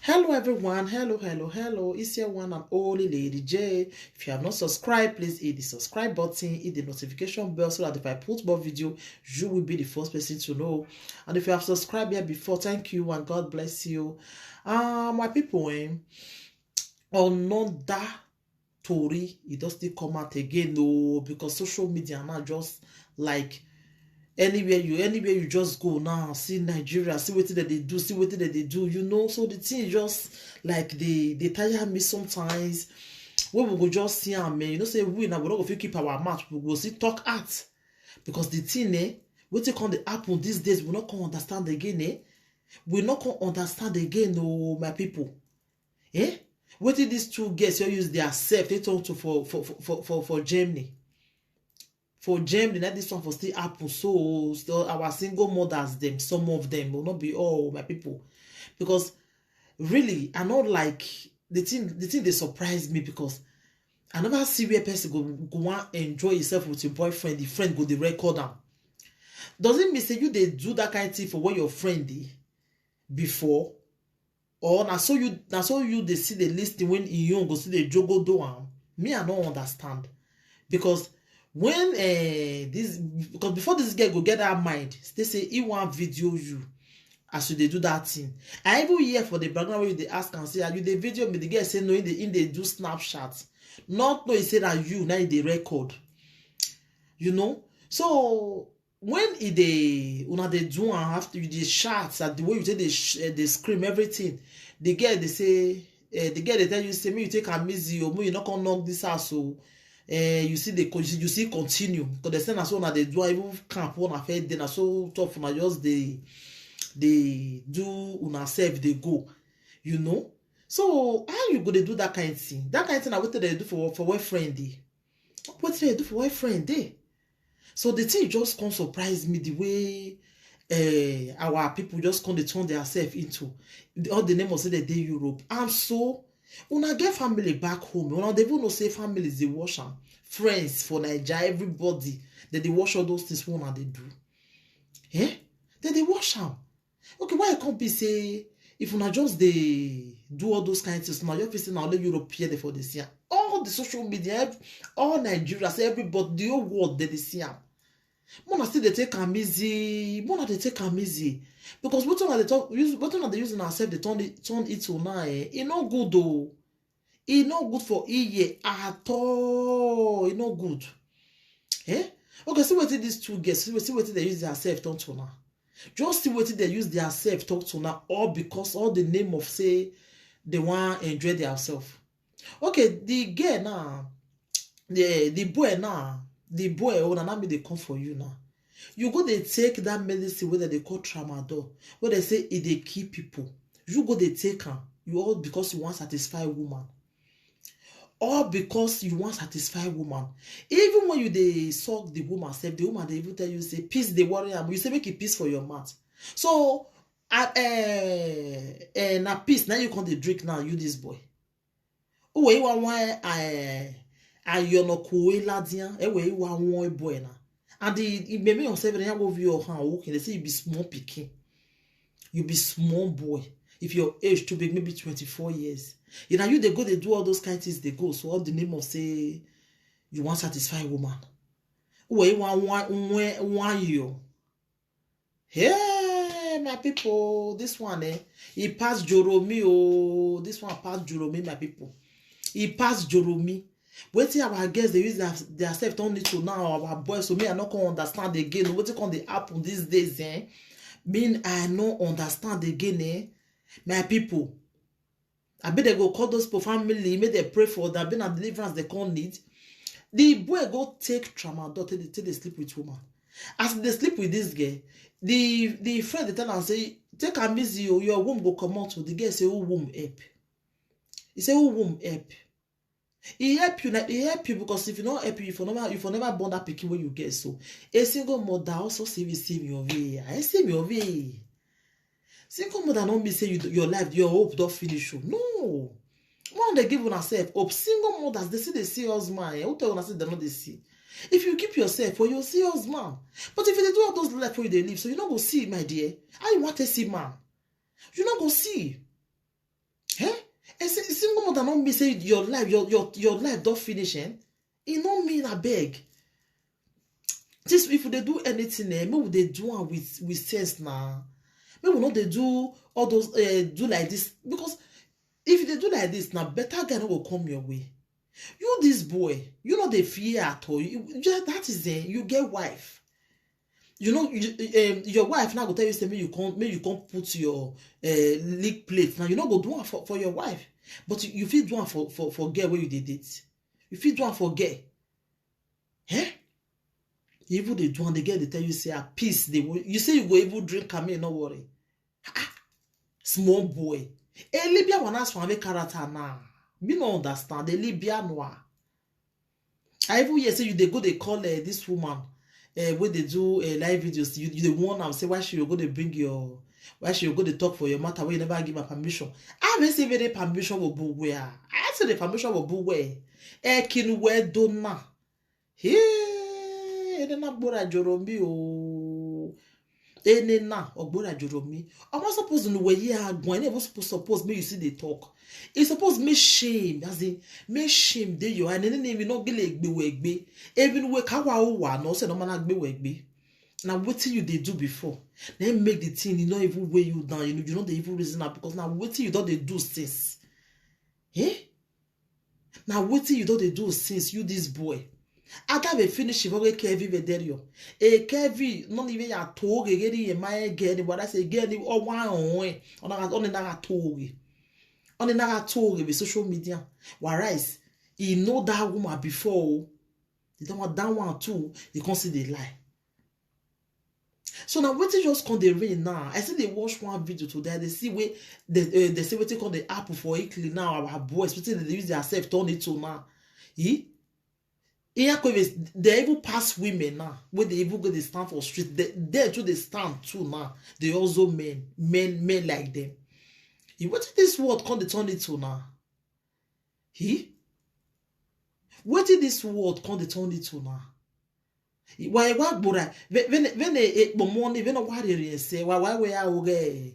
Hello everyone, hello. It's your one and only Lady J. If you have not subscribed, please hit the subscribe button, hit the notification bell so that if I put more video, you will be the first person to know. And if you have subscribed here before, thank you and God bless you. My people, another Tory, it does still come out again, no, because social media now just like anywhere you just go now, see Nigeria, see what they do, so the thing just like they tire me sometimes. When we go just see am, say we now we not go fit keep our mouth, we go see talk art, because the thing wetin come dey happen these days we not come understand again, we not come understand again, no, my people. Wetin these two girls you use their self they talk to for Germany. For Germany, that this one for still happen. So still our single mothers, them, some of them will not be all, my people. Because really, I not like the thing they surprise me, because I never see where person go want enjoy yourself with your boyfriend, the friend go the record down. Doesn't mean say you they do that kind of thing for what your friend did before? Or now so you they see the listing when you go see the jogo do am. Me, I don't understand. Because when because before this girl go get that mind, they say he want video you as you they do that thing. I even hear for the background where they ask and say, are you the video me? The girl say no, in they do Snapchat. Not no, he say that you now in the record. So when they do and after you the shots at the way you say they scream everything, the girl they say the girl they tell you say me you take a easy or you not gonna knock this house so. You see continue, because the same as one they do even camp one affair then so tough na just they do una self they go, so how you go to do that kind of thing? That kind of thing I what they do for boyfriend what they do for boyfriend so the thing just can't surprise me the way our people just can't turn themselves into all the name of say they Europe. And so una get family back home, una dey even know say families dey wash am, friends for Naija, everybody they wash all those things una dey do. They wash am. Okay, why it can't be say if una just dey do all those kind of things, now just be say na only European for the see am. All the social media, all Nigeria, say everybody, the whole world they see am. Mona still they take am easy. Because what they using ourselves, they turn it to now. It not good though. It not good for year at all. It not good. Okay, see what these two girls, see what they use their self talk to now. Just see what they use their self talk to now, all because all the name of say they want enjoy themselves. Okay, the girl now, the boy oh na me they come for you now. You go they take that medicine where they call tramadol, where they say it they kill people. You go they take her. You all because you want satisfy woman. All because you want satisfy woman. Even when you they suck the woman self, the woman they even tell you say peace they worry am. You say make it peace for your mouth. So at na peace now you can't they drink now you this boy. Oh you want why no koe ladian we one boy na. And the maybe on 7 years of your hand walking, they say you be small picking. You be small boy. If your age too big, maybe 24 years. You they go, they do all those kind of things, they go. So all the name of say you want satisfy woman. Where you want one year. Hey, my people, this one he passed Joromi. Oh, this one passed Joromi, my people. He passed Joromi. Waiting our girls they use their self don't need to now our boys, so me I not gonna understand again. What can they happen these days? Mean I no understand again. My people, I bet they go call those people family, make they pray for that. Been a deliverance they can't need. The boy go take tramadol till they sleep with woman. As they sleep with this girl, the friend they tell and say take a easy, your womb go come out. The girl say who womb help. He say who womb help. He help you because if you not help you, if you never born that pikin when you get so. A single mother also save your way. I save your way. Single mother don't be say your life, your hope don't finish you. No. One they give on herself hope. Single mothers, they see husband. Who tell you say they not they see? If you keep yourself, for you'll see husband. But if you do all those life for you they live, so you not go see, my dear. How you want to see man? You not go see. that not mean say your life don't finish, eh? It don't mean I beg. This if they do anything, maybe they do one with sense now. Maybe not they do all those do like this, because if they do like this now, better guy will come your way. You this boy, you know the fear at all. That is you get wife. You know your wife now go tell you say me you can't put your leak plate now. You not go do one for your wife, but you feel do one for girl where you did it. You feel do one for girl. Eh? Even they do one, they get they tell you say a peace. You say you go even drink and no worry. Small boy. Libya one ask for a character now. Me no understand the Libya noir. I even hear say you they go they call this woman when they do live videos. You the one am say why she go they bring your go to talk for your matter where you never give her permission. I haven't seen any permission will be where. I said the permission will be where. Kin where dona. Hey, then na bora joromi o. Ene na ogbora joromi. I'm not supposed to know where you are going. I'm not supposed me you see they talk. It's supposed me shame, as in me shame de you and then we no gele egbe. Even we kawa o no say no man egbe. Now what you they do before? Then make the thing you know even weigh you down. You know the evil reason now because now what you don't they do since. Eh? Now what you don't they do since you this boy. After we finish if we Kevin Vederio. Kevin not even ya toge geri e my again but I say again or one on na toge. On na toge with social media. Whereas he know that woman before. He don't want that one too. He can't see the lie. So now what just call the rain now? I see they watch one video today. They see where they say what they call the apple for Italy now. Our boys, especially they use themselves turn it to now. They even pass women now. When they even go they stand for street, they too they stand too now. They also men like them. What did this word call the turn it to now? What did this word call the turn it to now? Why bora when money when what say why we are okay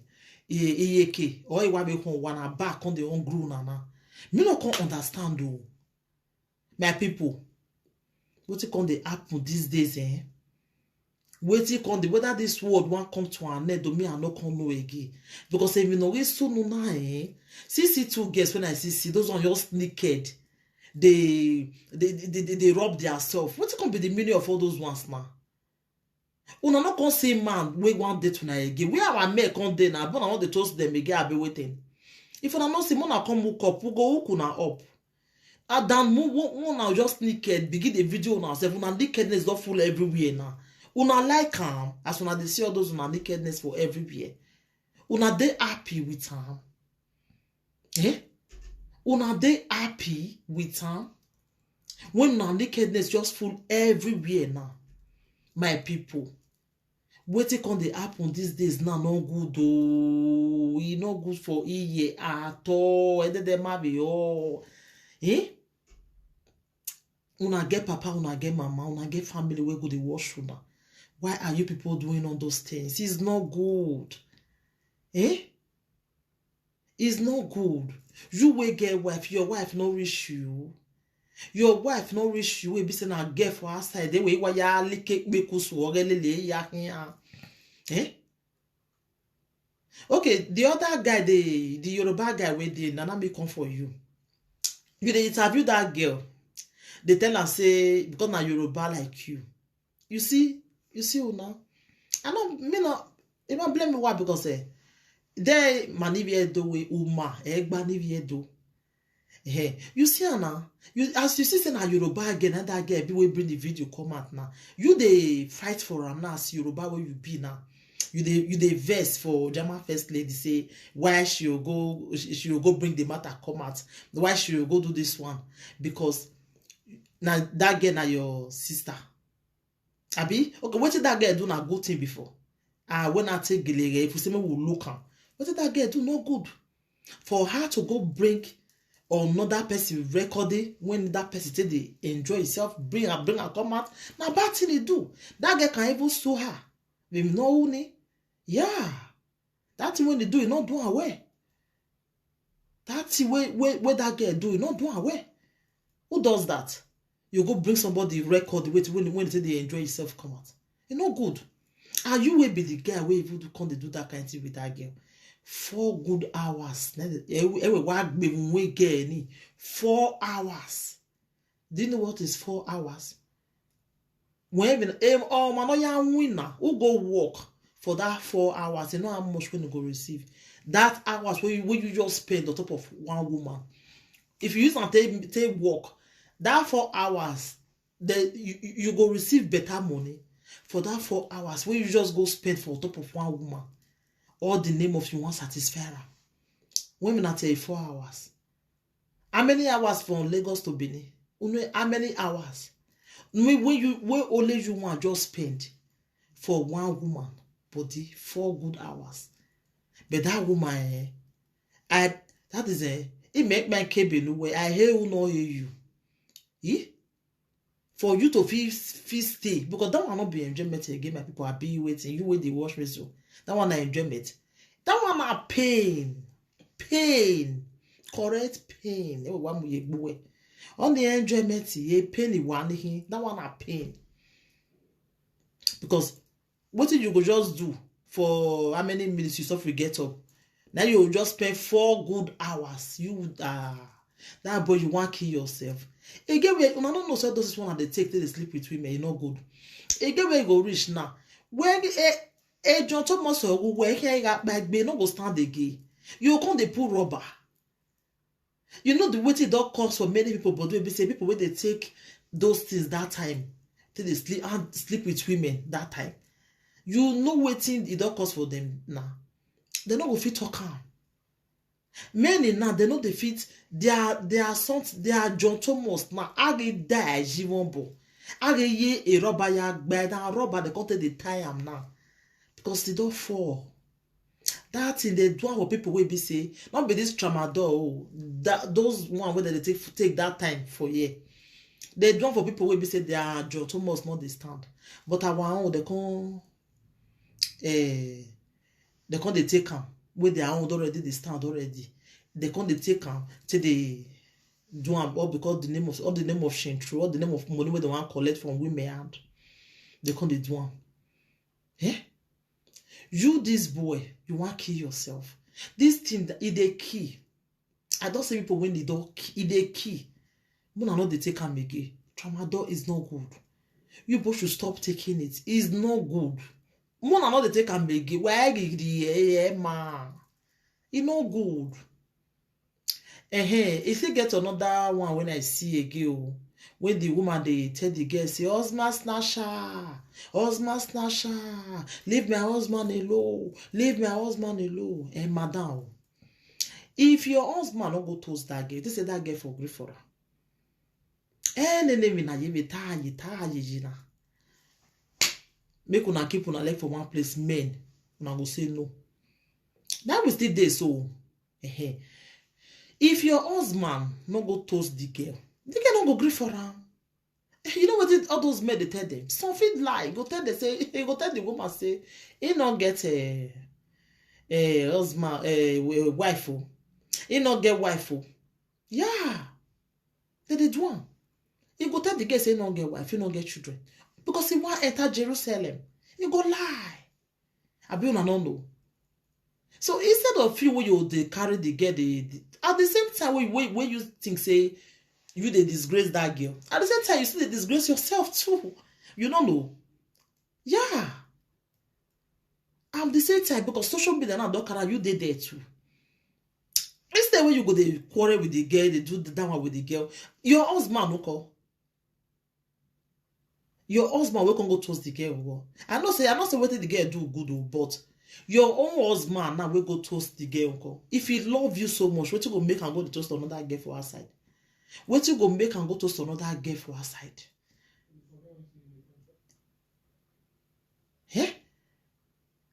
eke or why be one back on the own grow now. Me no can understand though. My people, what it can they happen these days, eh? What it can whether this word won't come to an end, do me I no come know again. Because if you know it's so no na see two girls when I see those on your naked. They rob themselves. What can be the meaning of all those ones now? Una not can say man we want date tonight again. We have a make on day now, but I want to toast them again. I'll be waiting. If una not see mona come hook up, we go hook una up. Then una just naked, begin the video on ourselves. Una nakedness not full everywhere now. Una like as una they see all those una nakedness for everywhere. Una they happy with them. Eh? Una they happy with her when now nakedness just full everywhere now. My people, what it can they happen these days now no good oh, it not good for ye at all. And then might be all una get papa, una get mama, una get family where go they wash una. Why are you people doing all those things? It's not good. It's not good. You will get wife, your wife no reach you. Your wife no reach you. We be saying a girl for outside. They way why ya like me kusu ya here. Okay, the other guy, the Yoruba guy where they Nana me come for you. You they interview that girl. They tell her say because na Yoruba like you. You see una. I know me not. You don't blame me why because they manivie do we uma egba nivie do. You see now, as you see say na Yoruba again and that girl be we bring the video come out now. You they fight for am now as Yoruba where you be now. You they verse for German first lady say why she will go bring the matter come out. Why she will go do this one because now that girl na your sister. Abi okay what did that girl do na good thing before? When I take Gilere, if you say me will look am. What did that girl do? No good. For her to go bring another person recording when that person say they enjoy himself, bring her come out. Now bad thing they do. That girl can even sue her. We know yeah. That thing when they do, you not do away. That's the way that girl do. You not do away. Who does that? You go bring somebody record when they say they enjoy yourself come out. You no good. Are you will be the guy where you come to do that kind of thing with that girl? 4 good hours. 4 hours. Do you know what is 4 hours? When man, winner who go work for that 4 hours, you know how much when you go receive. That hours where you just spend on top of one woman. If you use and take work, that 4 hours, you go receive better money for that 4 hours where you just go spend for top of one woman. All the name of you want satisfy her. Women are tell you 4 hours. How many hours from Lagos to Benin? How many hours? When only you want just spend for one woman body 4 good hours. But that woman, that is it make my KB no way. I hear who know you. For you to feel stay, because that one not be enjoyment again. My people are be waiting. You wait the wash me so. That one I enjoyment. That one are pain, correct pain. On the enjoyment, ye pain one here. That one are pain. Because what did you go just do for how many minutes you suffer get up? Now you just spend 4 good hours. You that boy you want kill yourself. Again, I don't know so this is one they take till they sleep with women, you know good. Again, where you go reach now. When John Thomas or where he got back, be no go stand again. You come the poor rubber. You know the way it don't cost for many people, but we say people when they take those things that time till they sleep with women that time. You know waiting it don't cost for them now. They no go fit talk am. Many now they know they fit their sons, their John Thomas now. I get die jivombo. I get ye a rubber ya by that rubber they can't the tie am now because they don't fall. That in the dwarf of people will be say not be this tramadol. That those one where they take that time for ye. The dwarf for people will be say they are John Thomas not they stand, but our own they can't they take am. With their own already, they stand already. They can't they take them till they do them all because the name of Shintru, all the name of money where they want to collect from women and they can't they do them. Eh? You this boy, you want to kill yourself. This thing that is the key. I don't say people when they don't it the key. When I know they take them again. Tramadol is not good. You both should stop taking it. It's not good. One another take and make it. Why the man? It's not good. If you get another one when I see a girl, when the woman they tell the girl say, husband snatcher, leave my husband alone, madam. If your husband don't go toast that girl, they say that girl for grief for her. Make una keep una leg for one place, men. Una go say no. That will still there so. If your husband no go toast the girl no go grief for her. You know what all those men they tell them? Some fit lie. Go tell them say, go tell the woman say, he not get a husband, a wife. He not get wife. Yeah. They do one. He go tell the girl say he not get wife, he not get children. Because he want enter Jerusalem. He go lie. I be una no know. So instead of you when you they carry the girl, at the same time when you think say you they disgrace that girl, at the same time you still they disgrace yourself too. You don't know. Yeah. I'm the same time because social media now don't carry you they there too. Instead when you go they quarrel with the girl, they do that one with the girl, your husband no call. Your husband will go toast the girl. I not say what the girl do good, but your own husband now will go toast the girl. If he love you so much, what you go make and go to toast another girl for her side? What you go make and go toast another girl for her side? Eh?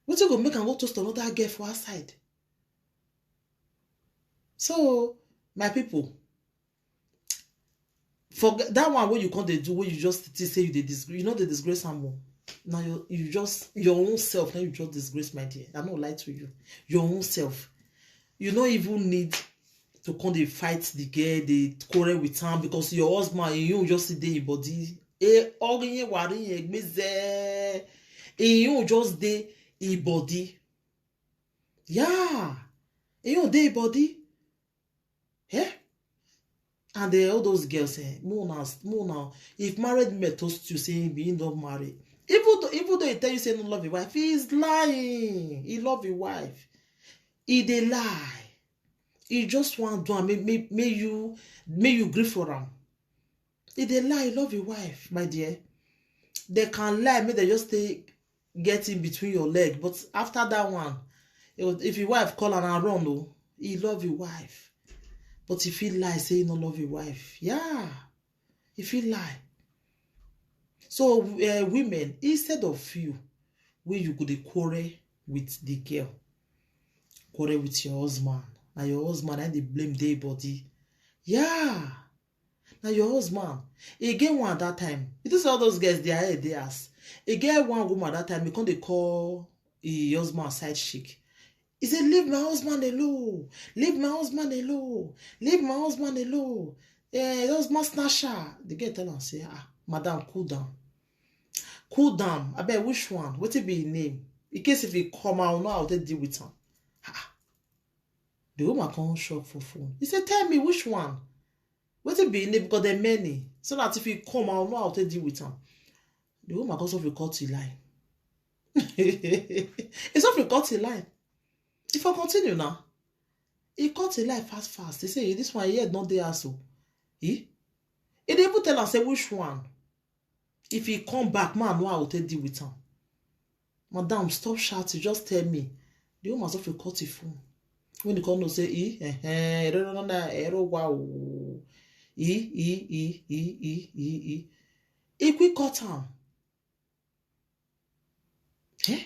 What you go make and go toast another girl for her side? So, my people, forget that one where you can't do where you just say you disgrace, you know the disgrace someone. Now you just your own self, now you just disgrace, my dear. I'm not lie to you. Your own self. You don't even need to come dey fight the girl, dey quarrel with am because your husband you just sit dey im body. Orin wari yen gbeze. You just dey im body. Yeah. You dey im body. Eh? And all those girls say, more now. If married men toast you saying being not married, even though he tell you say no love your wife, he is lying. He love your wife. He dey lie. He just want to may you grieve for him. He dey lie. He love your wife, my dear. They can lie. May they just get in between your leg. But after that one, if your wife call and run, no, he love your wife. But if he lie, say he no love your wife. Yeah. If he lie. So women, instead of you, where you go dey quarrel with the girl, quarrel with your husband. Now your husband and they blame their body. Yeah. Now your husband. Again one at that time. It is all those guys, they are they ask. Again one woman at that time, because they call your husband side chick. He said, leave my husband alone. Leave my husband alone. Leave my husband alone. Husband snatcher. The girl tell him, say, madam, cool down. Cool down. I bet which one? What it be his name? In case if he come out, know how to deal with him. The woman can't shock for phone. He said, tell me which one? What it be his name? Because there are many. So that if he come out, know how to deal with him. The woman goes off record the line. It's off record the line. If I continue now, he cut a line fast. They say, this one here not there also. He able tell us say which one. If he come back, man, know how to deal with him. Madam, stop shouting. Just tell me. The woman must have cut the phone. When they come to say, he quick cut him. Eh?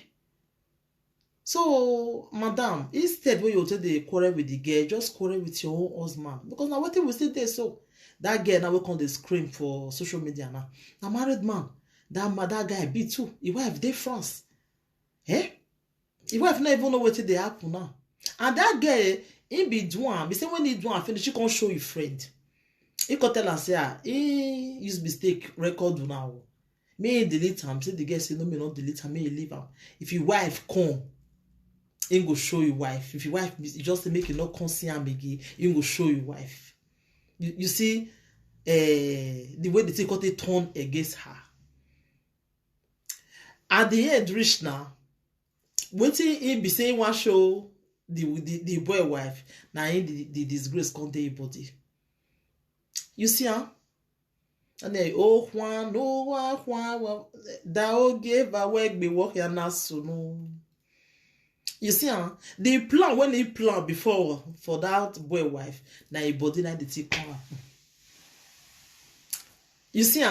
So, madam, instead when you take the quarrel with the girl, just quarrel with your own husband. Because now what we still there, so that girl now will come to scream for social media now. Now married man, that guy be too. His wife dey France. Eh? His wife not even know what they happen now. And that girl, he be doing. He say when he do finish, he can't show his friend. He can tell and say, he use mistake record now. May delete him. Say the girl say no, me not delete him. May he leave him. If your wife come, he go show your wife. If your wife just to make you not come see him again, he go show your wife. You see, the way they take out a turn against her. At the end, reach now. Waiting he be saying one show the boy wife. Now the disgrace come to your body. You see, huh? And then Juan, that gave away be working now so no. You see, the plan when he plan before for that boy wife, now he body like the tea come. You see,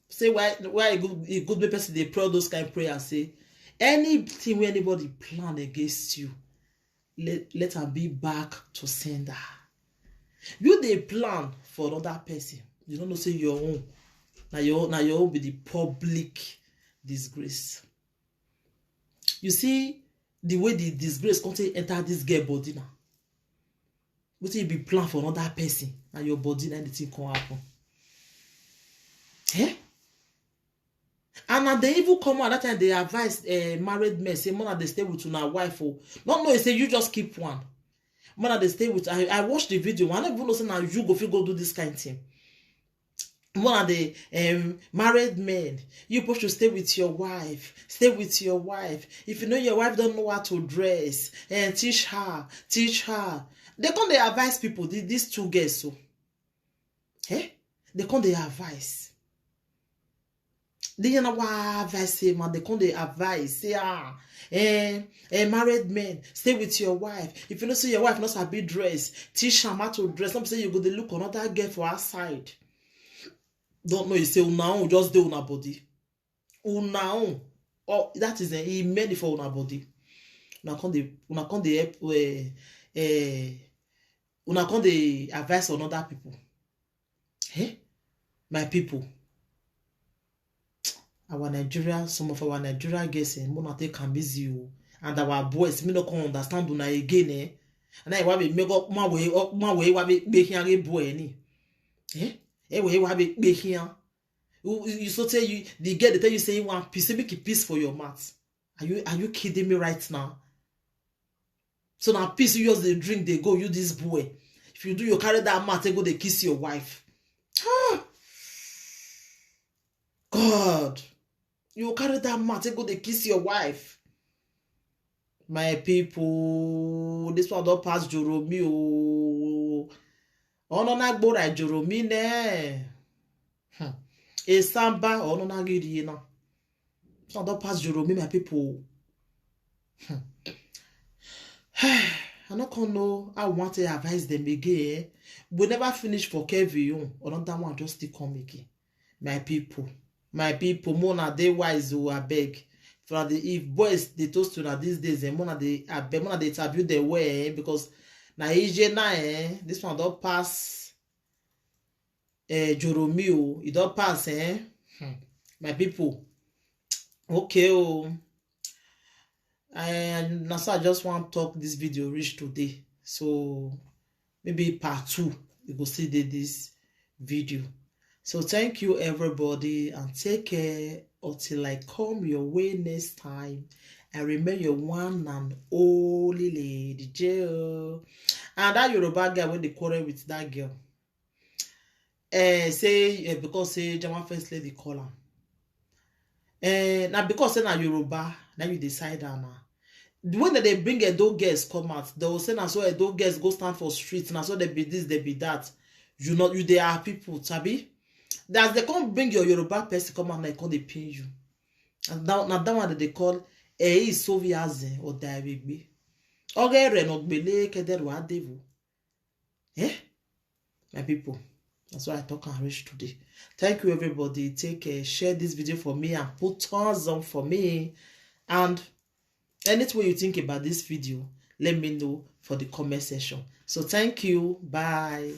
say why a good person they pray those kind of prayers. Say anything where anybody plan against you, let her be back to sender. You they plan for another person. You don't know say your own. Now your own be the public disgrace. You see the way the disgrace can't enter this girl body now. What you be plan for another person and your body now the thing can happen. Eh? And now they even come out that time they advise married men say man they stay with your wife or not know say you just keep one. Man they stay with I watched the video. I don't even know say now you go do this kind of thing. One of the married men, you supposed to stay with your wife. Stay with your wife. If you know your wife don't know how to dress, and teach her. They come they advise people, these two girls so. Eh? They come they advise. They know what advice say, man. They come they advise. Say, married men, stay with your wife. If you know say your wife knows how to dress, teach her how to dress. Some say you go to look another girl for her side. Don't know you say una own just do una body. Una own. Oh, that is he made it for una body. Una come dey help una come dey advise on other people. Eh? My people. Our Nigeria, some of our Nigeria girls mona take am easy o. And our boys me no come understand una again and I want to make up my way what be here a boy any. Way what be here. You so tell you the girl they tell you say you want peace, make a peace for your mouth. Are you kidding me right now? So now peace you use the drink, they go, you this boy. If you do you carry that mat, they go they kiss your wife. God. You carry that mat, they go they kiss your wife. My people, this one don't pass Joromi. Oh no na gbora Joromi ne. E samba oh no na gidi na. This one don't pass Joromi, my people. I not gonna know. I want to advise them again. We never finish for Kevin. Another one just still come again. My people, mona they wise who I beg. For the if boys they toast to these days, and mona they interview their way because na AJ na this one don't pass. Joromio, it don't pass My people, okay and so I just want to talk this video reach today. So maybe part 2 you go see this video. So thank you everybody and take care until I come your way next time. And remember your one and only Lady J. And that Yoruba guy when they quarrel with that girl. Because say German first lady call her. Now because say na Yoruba, now you decide now. When they bring Edo girls come out, they will say na so Edo girls go stand for streets, na so they be this, they be that. You they are people, sabi. As they come bring your Yoruba person come out, they call they pin you. And now that one that they call Soviaze or Daibigbe. Okay, Renogbele Kederwa Devo. My people. That's why I talk and reach today. Thank you everybody. Take care. Share this video for me and put thumbs up for me. And anything you think about this video, let me know for the comment section. So thank you. Bye.